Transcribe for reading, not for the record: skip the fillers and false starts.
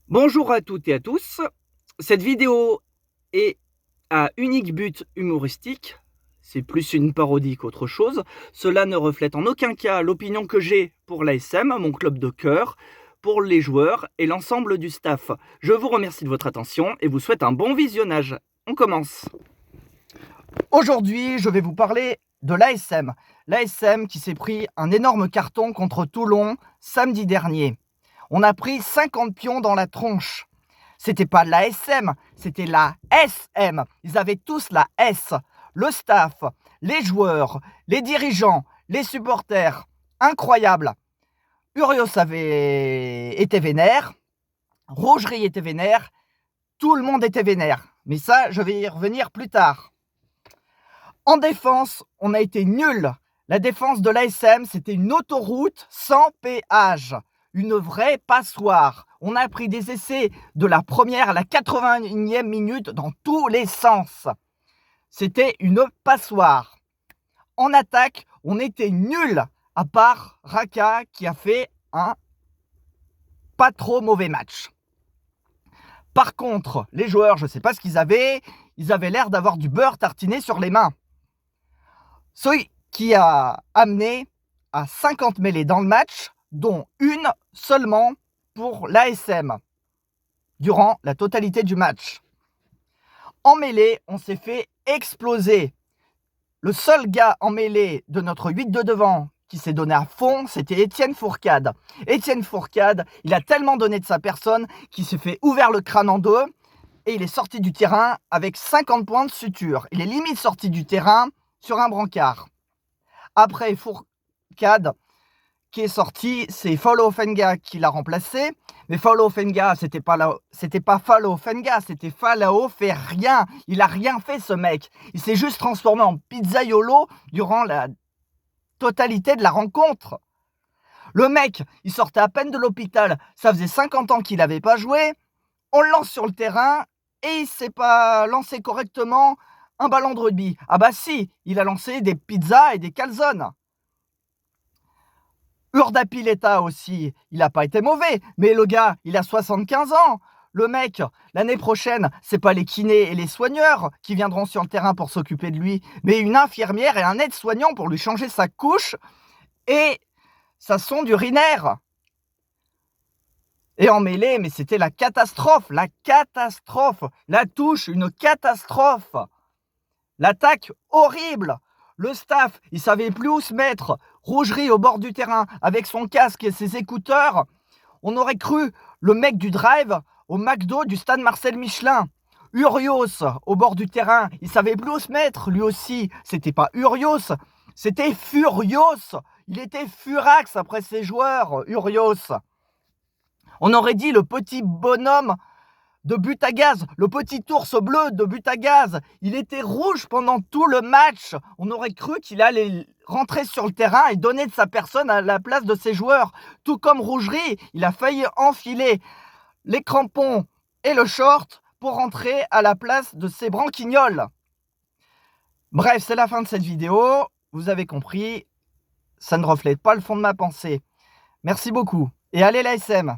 Bonjour à toutes et à tous. Cette vidéo est à unique but humoristique. C'est plus une parodie qu'autre chose. Cela ne reflète en aucun cas l'opinion que j'ai pour l'ASM, mon club de cœur, pour les joueurs et l'ensemble du staff. Je vous remercie de votre attention et vous souhaite un bon visionnage. On commence. Aujourd'hui, je vais vous parler de l'ASM. L'ASM qui s'est pris un énorme carton contre Toulon samedi dernier. On a pris 50 pions dans la tronche. C'était pas l'ASM, c'était la SM. Ils avaient tous la S. Le staff, les joueurs, les dirigeants, les supporters. Incroyable. Urios était vénère. Rougerie était vénère. Tout le monde était vénère. Mais ça, je vais y revenir plus tard. En défense, on a été nuls. La défense de l'ASM, c'était une autoroute sans péage. Une vraie passoire. On a pris des essais de la première à la 81e minute dans tous les sens. C'était une passoire. En attaque, on était nuls, à part Raka qui a fait un pas trop mauvais match. Par contre, les joueurs, je ne sais pas ce qu'ils avaient l'air d'avoir du beurre tartiné sur les mains. Ce qui a amené à 50 mêlées dans le match, dont une seulement pour l'ASM, durant la totalité du match. En mêlée, on s'est fait exploser. Le seul gars en mêlée de notre 8 de devant qui s'est donné à fond, c'était Étienne Fourcade. Étienne Fourcade, il a tellement donné de sa personne qu'il s'est fait ouvert le crâne en deux et il est sorti du terrain avec 50 points de suture. Il est limite sorti du terrain sur un brancard. Après Fourcade qui est sorti, c'est Fallo Fenga qui l'a remplacé. Mais Fallo Fenga, c'était pas Fallo Fenga, c'était Falao fait rien. Il a rien fait ce mec. Il s'est juste transformé en pizzaiolo durant la totalité de la rencontre. Le mec, il sortait à peine de l'hôpital. Ça faisait 50 ans qu'il n'avait pas joué. On le lance sur le terrain et il ne s'est pas lancé correctement un ballon de rugby. Ah bah si, il a lancé des pizzas et des calzones. Urdapilleta aussi, il n'a pas été mauvais, mais le gars, il a 75 ans. Le mec, l'année prochaine, c'est pas les kinés et les soigneurs qui viendront sur le terrain pour s'occuper de lui, mais une infirmière et un aide-soignant pour lui changer sa couche et sa sonde urinaire. Et en mêlée, mais c'était la catastrophe. La touche, une catastrophe. L'attaque, horrible. Le staff, il savait plus où se mettre. Rougerie au bord du terrain, avec son casque et ses écouteurs. On aurait cru le mec du drive au McDo du stade Marcel Michelin. Urios au bord du terrain, il savait plus où se mettre, lui aussi. C'était pas Urios, c'était Furios. Il était furax après ses joueurs, Urios. On aurait dit le petit bonhomme de but à gaz, le petit ours bleu de but à gaz. Il était rouge pendant tout le match. On aurait cru qu'il allait rentrer sur le terrain et donner de sa personne à la place de ses joueurs. Tout comme Rougerie, il a failli enfiler les crampons et le short pour rentrer à la place de ses branquignoles. Bref, c'est la fin de cette vidéo. Vous avez compris, ça ne reflète pas le fond de ma pensée. Merci beaucoup et allez l'ASM.